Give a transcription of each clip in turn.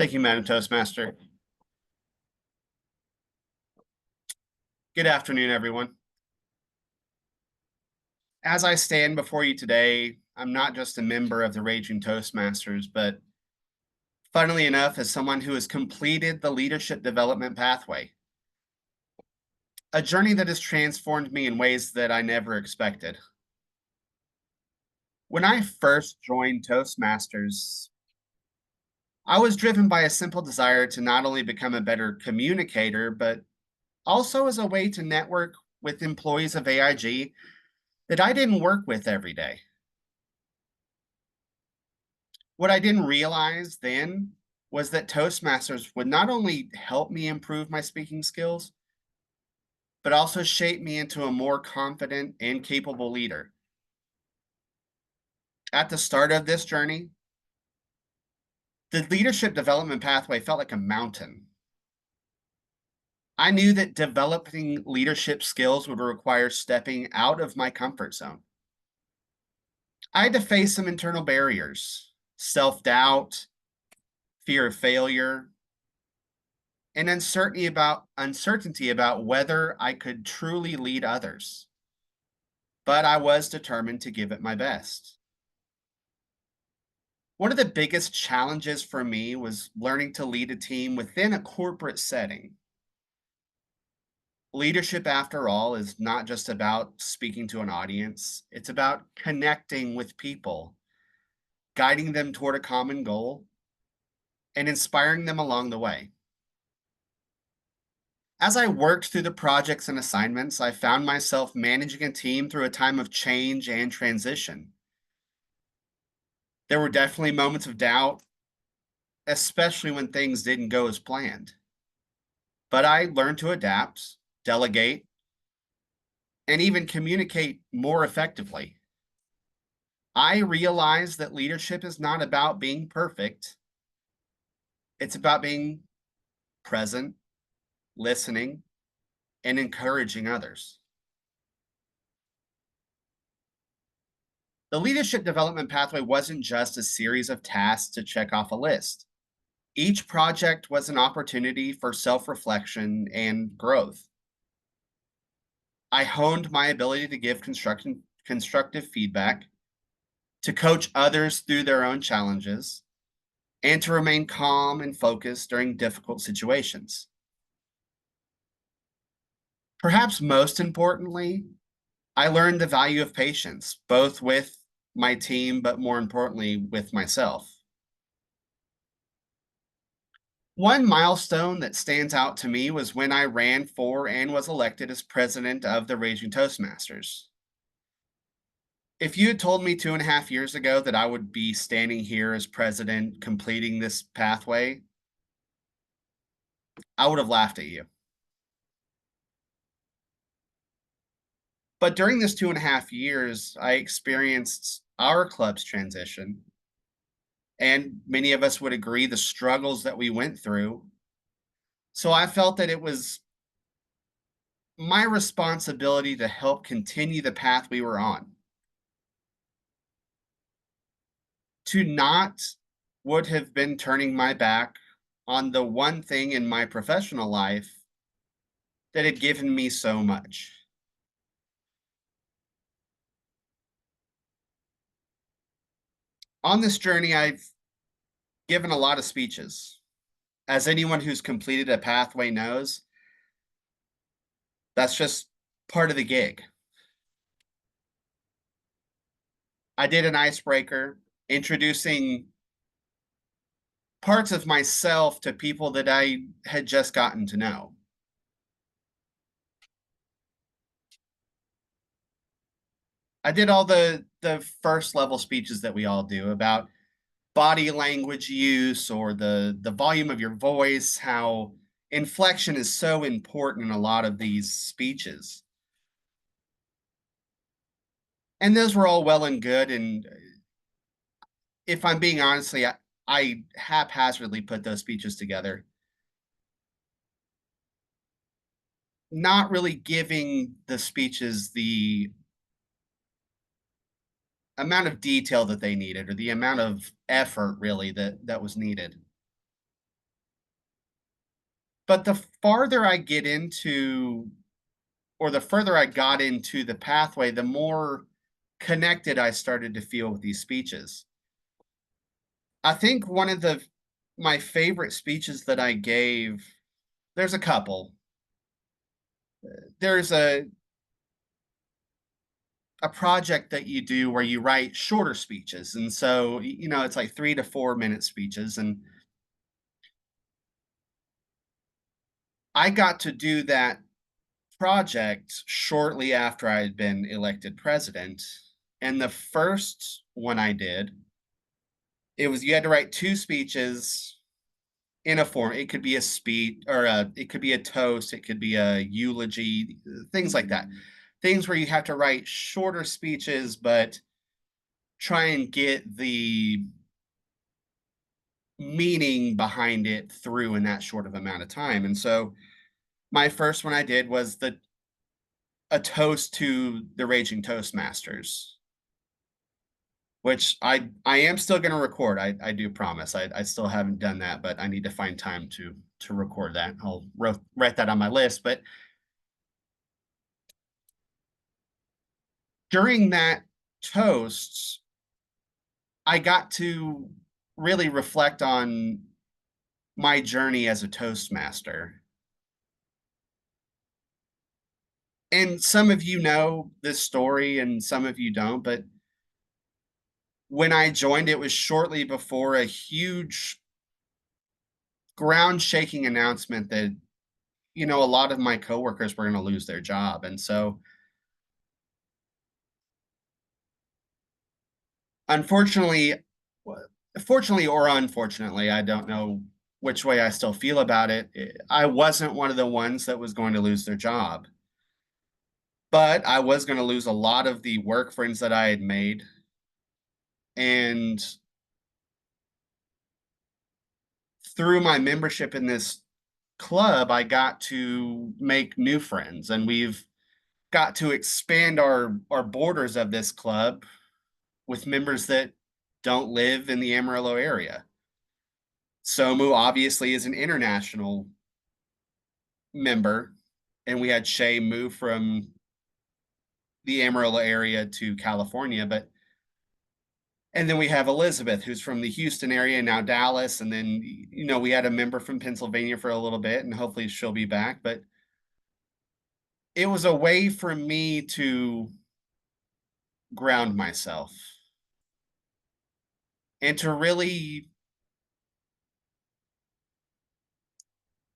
Thank you, Madam Toastmaster. Good afternoon, everyone. As I stand before you today, I'm not just a member of the Raging Toastmasters, but funnily enough, as someone who has completed the leadership development pathway, a journey that has transformed me in ways that I never expected. When I first joined Toastmasters, I was driven by a simple desire to not only become a better communicator, but also as a way to network with employees of AIG that I didn't work with every day. What I didn't realize then was that Toastmasters would not only help me improve my speaking skills, but also shape me into a more confident and capable leader. At the start of this journey, the leadership development pathway felt like a mountain. I knew that developing leadership skills would require stepping out of my comfort zone. I had to face some internal barriers, self-doubt, fear of failure, and uncertainty about whether I could truly lead others. But I was determined to give it my best. One of the biggest challenges for me was learning to lead a team within a corporate setting. Leadership, after all, is not just about speaking to an audience, it's about connecting with people, guiding them toward a common goal, and inspiring them along the way. As I worked through the projects and assignments, I found myself managing a team through a time of change and transition. There were definitely moments of doubt, especially when things didn't go as planned. But I learned to adapt, delegate, and even communicate more effectively. I realized that leadership is not about being perfect, it's about being present, listening, and encouraging others. The leadership development pathway wasn't just a series of tasks to check off a list. Each project was an opportunity for self-reflection and growth. I honed my ability to give constructive feedback, to coach others through their own challenges, and to remain calm and focused during difficult situations. Perhaps most importantly, I learned the value of patience, both with my team, but more importantly, with myself. One milestone that stands out to me was when I ran for and was elected as president of the Raging Toastmasters. If you had told me 2.5 years ago that I would be standing here as president completing this pathway, I would have laughed at you. But during this 2.5 years, I experienced our club's transition, and many of us would agree the struggles that we went through. So I felt that it was my responsibility to help continue the path we were on. To not would have been turning my back on the one thing in my professional life that had given me so much. On this journey, I've given a lot of speeches. As anyone who's completed a pathway knows, that's just part of the gig. I did an icebreaker introducing parts of myself to people that I had just gotten to know. I did all the first level speeches that we all do about body language use or the volume of your voice, how inflection is so important in a lot of these speeches. And those were all well and good. And if I'm being honest, I haphazardly put those speeches together, not really giving the speeches the amount of detail that they needed or the amount of effort really that was needed. But the farther I get into, or the further I got into the pathway, the more connected I started to feel with these speeches. I think one of my favorite speeches that I gave, there's a couple. There's a project that you do where you write shorter speeches. And so, it's like 3 to 4 minute speeches. And I got to do that project shortly after I had been elected president. And the first one I did, it was you had to write two speeches in a form. It could be a speech, or it could be a toast, it could be a eulogy, things like that. Things where you have to write shorter speeches, but try and get the meaning behind it through in that short of amount of time. And so my first one I did was the a toast to the raging Toastmasters, which I am still going to record. I do promise. I still haven't done that, but I need to find time to record that. I'll write that on my list. But during that toast, I got to really reflect on my journey as a Toastmaster. And some of you know this story and some of you don't, but when I joined, it was shortly before a huge ground shaking announcement that, a lot of my coworkers were going to lose their job. And so, unfortunately, fortunately or unfortunately, I don't know which way I still feel about it. I wasn't one of the ones that was going to lose their job, but I was going to lose a lot of the work friends that I had made. And through my membership in this club, I got to make new friends, and we've got to expand our borders of this club with members that don't live in the Amarillo area. Somu obviously is an international member, and we had Shay move from the Amarillo area to California, but and then we have Elizabeth, who's from the Houston area, now Dallas, and then we had a member from Pennsylvania for a little bit, and hopefully she'll be back. But it was a way for me to ground myself and to really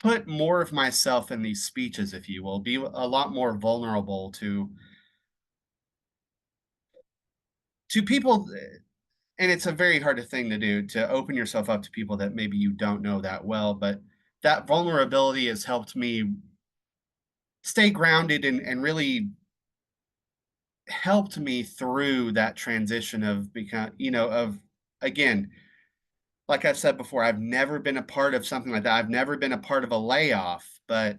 put more of myself in these speeches, if you will, be a lot more vulnerable to people. And it's a very hard thing to do, to open yourself up to people that maybe you don't know that well, but that vulnerability has helped me stay grounded and really helped me through that transition of become of, again, like I've said before, I've never been a part of something like that. I've never been a part of a layoff, but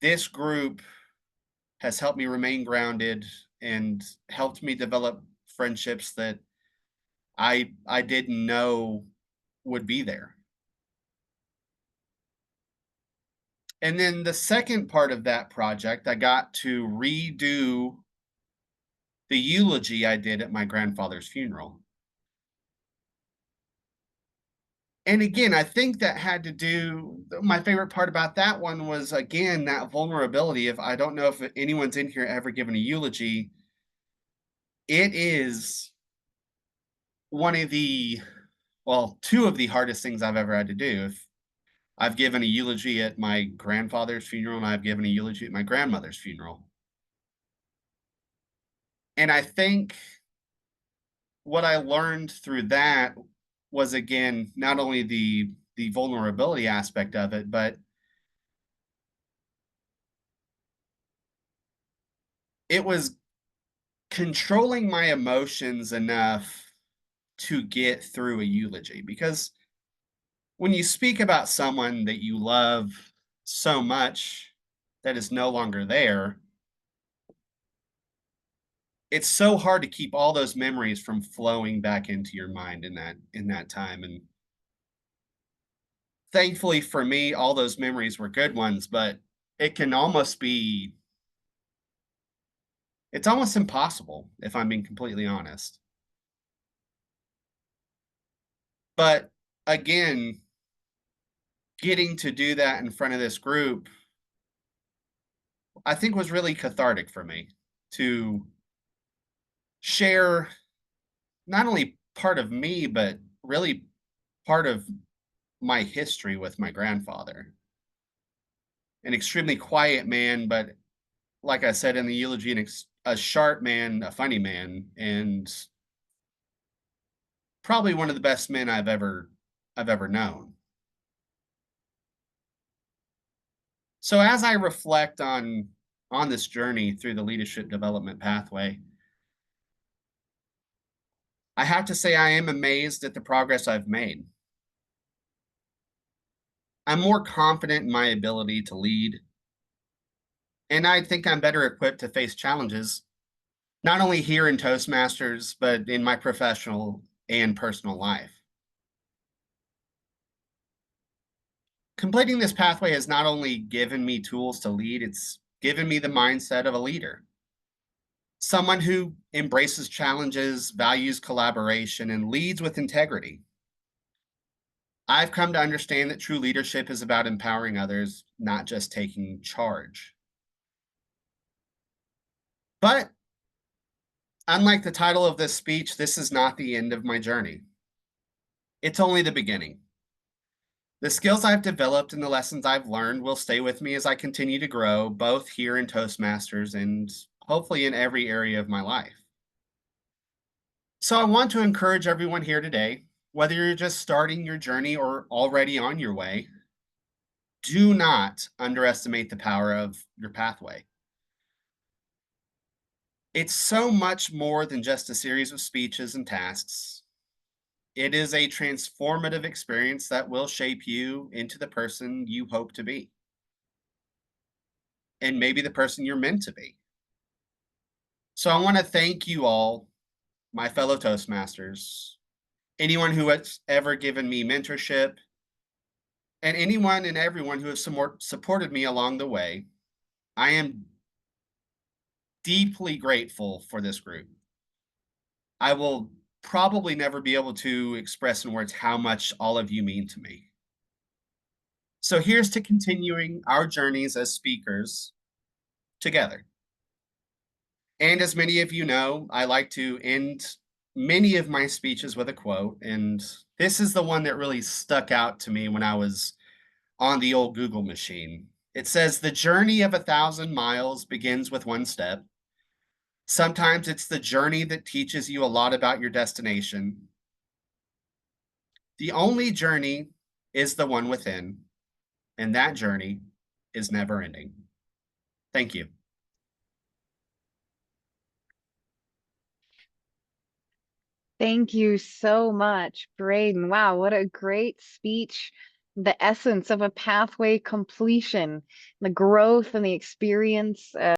this group has helped me remain grounded and helped me develop friendships that I didn't know would be there. And then the second part of that project, I got to redo the eulogy I did at my grandfather's funeral. And again, I think that had to do, my favorite part about that one was, again, that vulnerability. If I don't know if anyone's in here ever given a eulogy, it is one of the, well, two of the hardest things I've ever had to do. If I've given a eulogy at my grandfather's funeral, and I've given a eulogy at my grandmother's funeral. And I think what I learned through that was, again, not only the vulnerability aspect of it, but it was controlling my emotions enough to get through a eulogy. Because when you speak about someone that you love so much that is no longer there, it's so hard to keep all those memories from flowing back into your mind in that time. And Thankfully for me, all those memories were good ones, but it can almost be it's almost impossible if I'm being completely honest. But again, getting to do that in front of this group, I think was really cathartic for me to share not only part of me, but really part of my history with my grandfather. An extremely quiet man, but like I said in the eulogy, a sharp man, a funny man, and probably one of the best men I've ever known. So as I reflect on this journey through the leadership development pathway, I have to say I am amazed at the progress I've made. I'm more confident in my ability to lead, and I think I'm better equipped to face challenges, not only here in Toastmasters, but in my professional and personal life. Completing this pathway has not only given me tools to lead, it's given me the mindset of a leader, someone who embraces challenges, values collaboration, and leads with integrity. I've come to understand that true leadership is about empowering others, not just taking charge. But unlike the title of this speech, this is not the end of my journey. It's only the beginning. The skills I've developed and the lessons I've learned will stay with me as I continue to grow, both here in Toastmasters and hopefully in every area of my life. So I want to encourage everyone here today, whether you're just starting your journey or already on your way, do not underestimate the power of your pathway. It's so much more than just a series of speeches and tasks. It is a transformative experience that will shape you into the person you hope to be, and maybe the person you're meant to be. So I want to thank you all, my fellow Toastmasters, anyone who has ever given me mentorship, and anyone and everyone who has supported me along the way. I am deeply grateful for this group. I will probably never be able to express in words how much all of you mean to me. So here's to continuing our journeys as speakers together. And as many of you know, I like to end many of my speeches with a quote. And this is the one that really stuck out to me when I was on the old Google machine. It says, "The journey of 1,000 miles begins with one step. Sometimes it's the journey that teaches you a lot about your destination. The only journey is the one within, and that journey is never ending." Thank you. Thank you so much, Braden. Wow, what a great speech. The essence of a pathway completion, the growth and the experience